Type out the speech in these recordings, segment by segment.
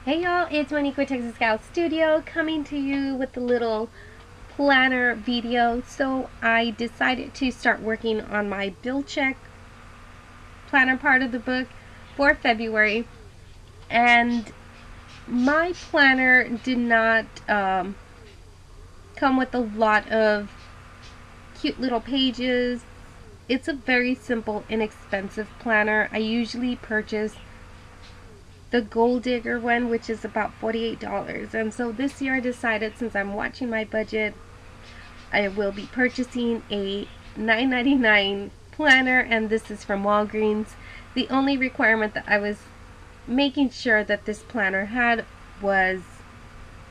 Hey y'all, it's Monique Texas Scout Studio coming to you with a little planner video. So I decided to start working on my bill check planner part of the book for February, and my planner did not come with a lot of cute little pages. It's a very simple, inexpensive planner. I usually purchase the Gold Digger one, which is about $48. And so this year I decided, since I'm watching my budget, I will be purchasing a $9.99 planner, and this is from Walgreens. The only requirement that I was making sure that this planner had was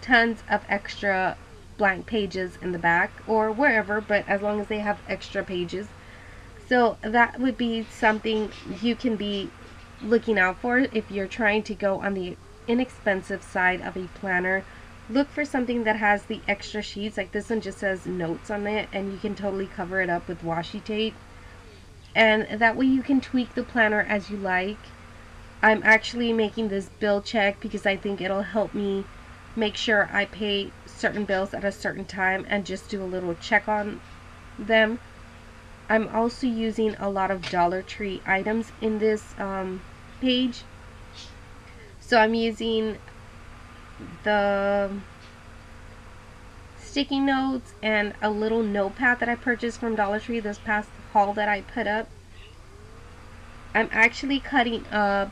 tons of extra blank pages in the back or wherever, but as long as they have extra pages. So that would be something you can be looking out for if you're trying to go on the inexpensive side of a planner. Look for something that has the extra sheets. Like this one just says notes on it, and you can totally cover it up with washi tape, and that way you can tweak the planner as you like. I'm actually making this bill check because I think it'll help me make sure I pay certain bills at a certain time and just do a little check on them. I'm also using a lot of Dollar Tree items in this page. So I'm using the sticky notes and a little notepad that I purchased from Dollar Tree this past haul that I put up. I'm actually cutting up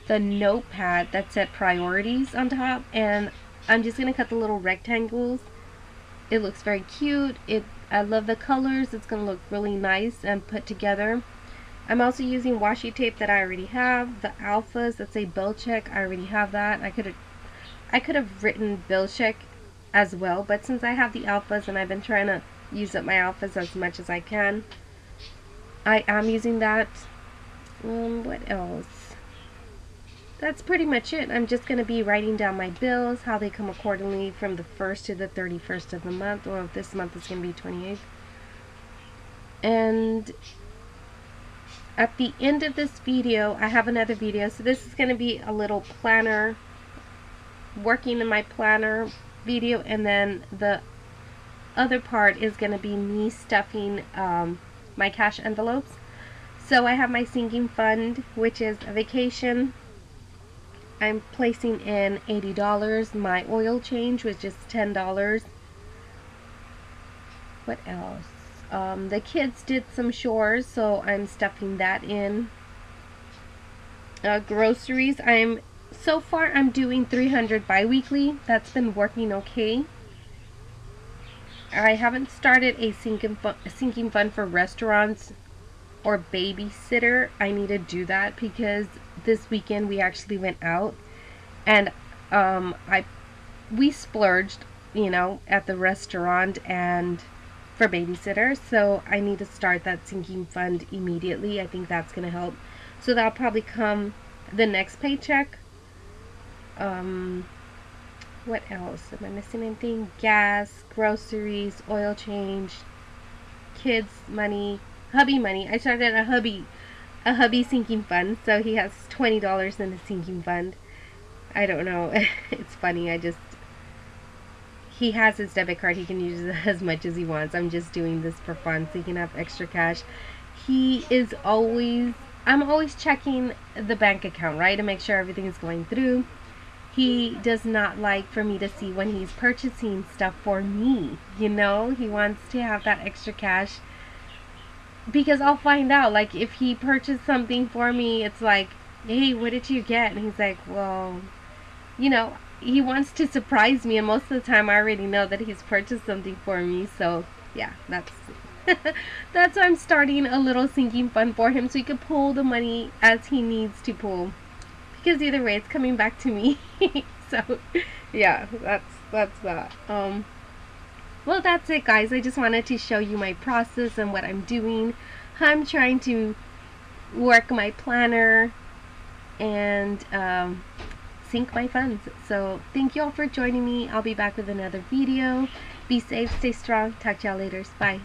the notepad that said priorities on top, and I'm just going to cut the little rectangles. It looks very cute. I love the colors. It's going to look really nice and put together. I'm also using washi tape that I already have. The alphas that say bill check, I already have that. I could have written bill check as well, but since I have the alphas and I've been trying to use up my alphas as much as I can, I am using that. What else? That's pretty much it. I'm just going to be writing down my bills, how they come accordingly from the 1st to the 31st of the month, or if this month is going to be 28th. And at the end of this video, I have another video. So this is going to be a little planner, working in my planner video, and then the other part is going to be me stuffing my cash envelopes. So I have my sinking fund, which is a vacation. I'm placing in $80. My oil change was just $10. What else? The kids did some chores, so I'm stuffing that in. Groceries, so far I'm doing 300 bi-weekly. That's been working okay. I haven't started a sinking fund for restaurants or babysitter. I need to do that because this weekend we actually went out, and we splurged, at the restaurant and for babysitter. So I need to start that sinking fund immediately. I think that's gonna help. So that'll probably come the next paycheck. What else? Am I missing anything? Gas, groceries, oil change, kids money, hubby money. I started a hubby sinking fund, so he has $20 in the sinking fund. I don't know. It's funny. He has his debit card. He can use it as much as he wants. I'm just doing this for fun so he can have extra cash. I'm always checking the bank account, right, to make sure everything is going through. He does not like for me to see when he's purchasing stuff for me. He wants to have that extra cash, because I'll find out, like, if he purchased something for me, it's like, hey, what did you get? And he's like, well, he wants to surprise me, and most of the time I already know that he's purchased something for me. So yeah, that's that's why I'm starting a little sinking fund for him, so he can pull the money as he needs to pull, because either way it's coming back to me. So yeah, that's that. Well, that's it, guys. I just wanted to show you my process and what I'm doing. I'm trying to work my planner and sync my funds. So thank you all for joining me. I'll be back with another video. Be safe, stay strong. Talk to y'all later. Bye.